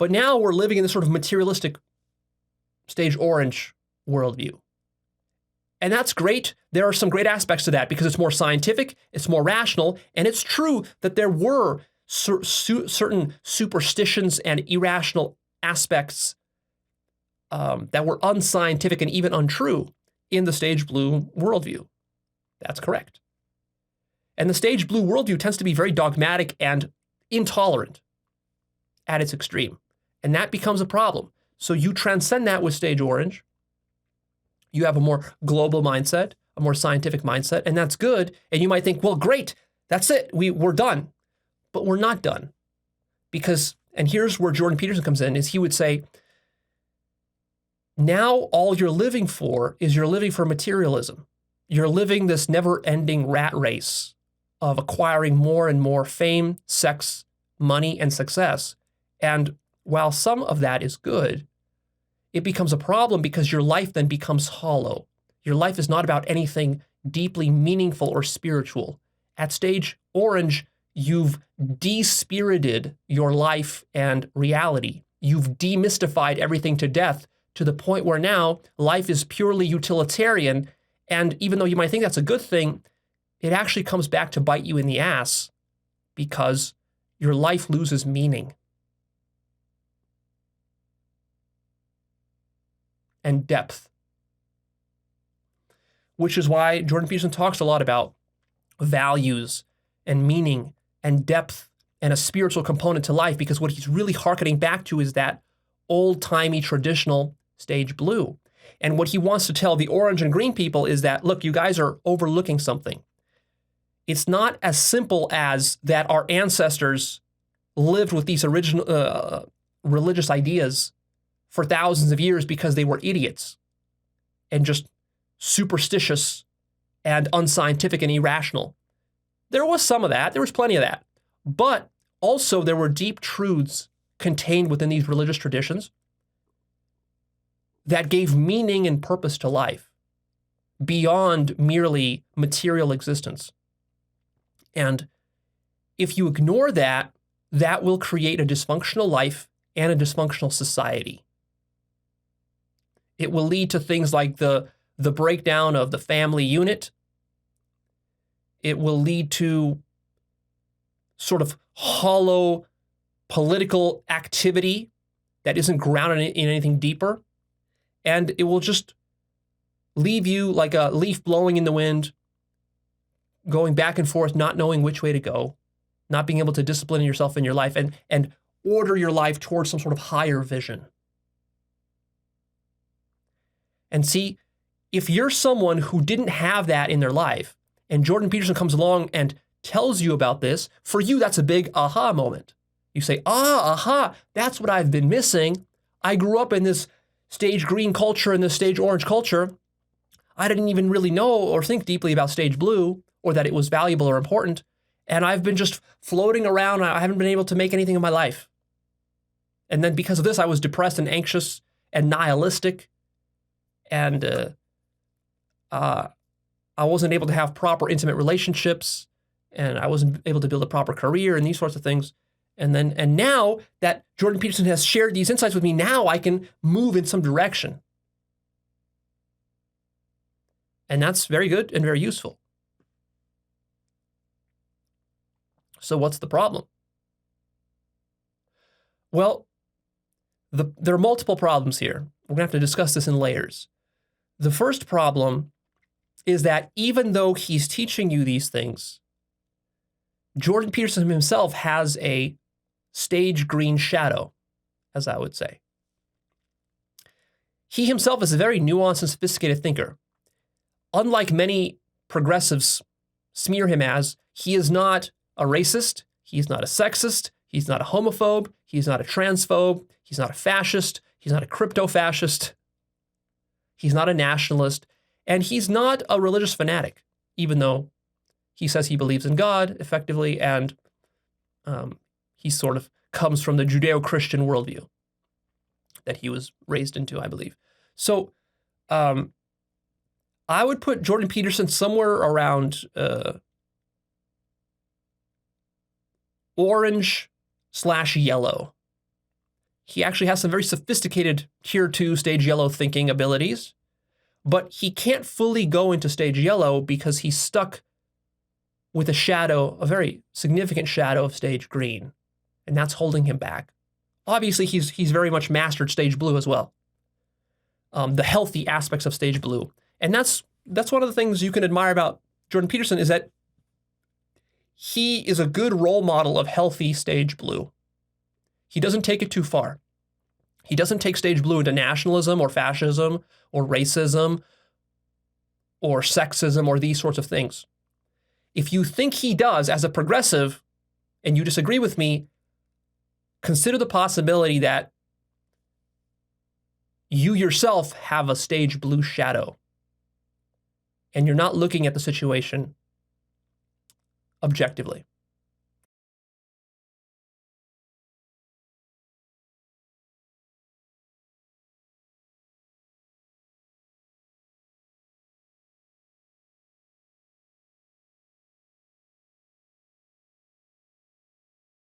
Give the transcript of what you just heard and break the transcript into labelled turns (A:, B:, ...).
A: But now we're living in this sort of materialistic stage orange worldview. And that's great. There are some great aspects to that because it's more scientific, it's more rational, and it's true that there were certain superstitions and irrational aspects that were unscientific and even untrue in the stage blue worldview. That's correct. And the stage blue worldview tends to be very dogmatic and intolerant at its extreme. And that becomes a problem. So you transcend that with stage orange. You have a more global mindset, a more scientific mindset, and that's good. And you might think, well, great, that's it, we're done. But we're not done. Because, and here's where Jordan Peterson comes in, is he would say, now all you're living for is you're living for materialism. You're living this never-ending rat race of acquiring more and more fame, sex, money, and success. And while some of that is good, it becomes a problem because your life then becomes hollow. Your life is not about anything deeply meaningful or spiritual. At stage orange, you've despirited your life and reality. You've demystified everything to death to the point where now life is purely utilitarian. And even though you might think that's a good thing, it actually comes back to bite you in the ass because your life loses meaning and depth. Which is why Jordan Peterson talks a lot about values and meaning and depth and a spiritual component to life, because what he's really hearkening back to is that old-timey traditional stage blue. And what he wants to tell the orange and green people is that, look, you guys are overlooking something. It's not as simple as that our ancestors lived with these original religious ideas for thousands of years because they were idiots and just superstitious and unscientific and irrational. There was some of that. There was plenty of that. But also there were deep truths contained within these religious traditions that gave meaning and purpose to life beyond merely material existence. And if you ignore that, that will create a dysfunctional life and a dysfunctional society. It will lead to things like the breakdown of the family unit. It will lead to sort of hollow political activity that isn't grounded in anything deeper. And it will just leave you like a leaf blowing in the wind, going back and forth, not knowing which way to go, not being able to discipline yourself in your life and order your life towards some sort of higher vision. And see, if you're someone who didn't have that in their life, and Jordan Peterson comes along and tells you about this, for you, that's a big aha moment. You say, aha, that's what I've been missing. I grew up in this stage green culture and this stage orange culture. I didn't even really know or think deeply about stage blue or that it was valuable or important. And I've been just floating around. I haven't been able to make anything in my life. And then because of this, I was depressed and anxious and nihilistic. And I wasn't able to have proper intimate relationships. And I wasn't able to build a proper career and these sorts of things. And now that Jordan Peterson has shared these insights with me, now I can move in some direction. And that's very good and very useful. So what's the problem? Well, there are multiple problems here. We're going to have to discuss this in layers. The first problem is that even though he's teaching you these things, Jordan Peterson himself has a stage green shadow, as I would say. He himself is a very nuanced and sophisticated thinker. Unlike many progressives smear him as, he is not a racist, he's not a sexist, he's not a homophobe, he's not a transphobe, he's not a fascist, he's not a crypto-fascist, he's not a nationalist, and he's not a religious fanatic, even though he says he believes in God effectively, and he sort of comes from the Judeo-Christian worldview that he was raised into, I believe. So I would put Jordan Peterson somewhere around orange/yellow. He actually has some very sophisticated tier 2 stage yellow thinking abilities, but he can't fully go into stage yellow because he's stuck with a shadow, a very significant shadow of stage green, and that's holding him back. Obviously, he's very much mastered stage blue as well, the healthy aspects of stage blue. And that's one of the things you can admire about Jordan Peterson, is that he is a good role model of healthy stage blue. He doesn't take it too far. He doesn't take stage blue into nationalism or fascism or racism or sexism or these sorts of things. If you think he does as a progressive and you disagree with me, consider the possibility that you yourself have a stage blue shadow and you're not looking at the situation objectively.